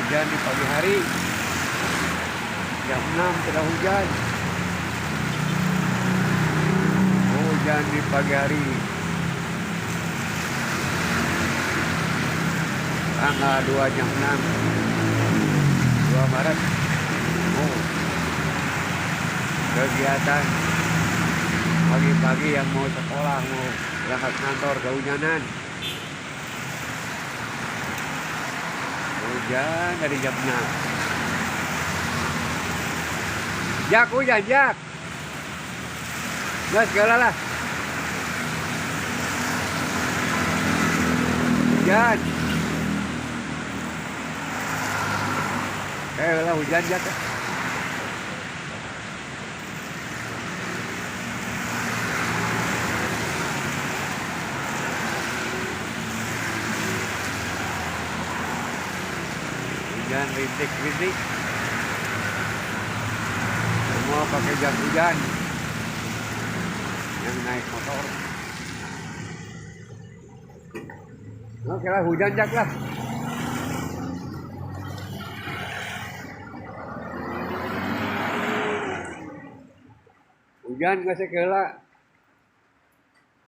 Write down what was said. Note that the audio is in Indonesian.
hujan di pagi hari. Jam 6 sudah hujan. Hujan di pagi hari. Tanggal 2 jam 6. 2 Maret. Kegiatan pagi-pagi yang mau sekolah, mau berangkat kantor kehujanan. Hujan dari jam 6. Jak, hujan, Jak. Nggak segala lah. Hujan. Lah hujan, Jak. Hujan rintik-rintik. Semua pakai jas hujan. Yang naik motor. Oke lah, hujan, Jak lah. Hujan gak sekela.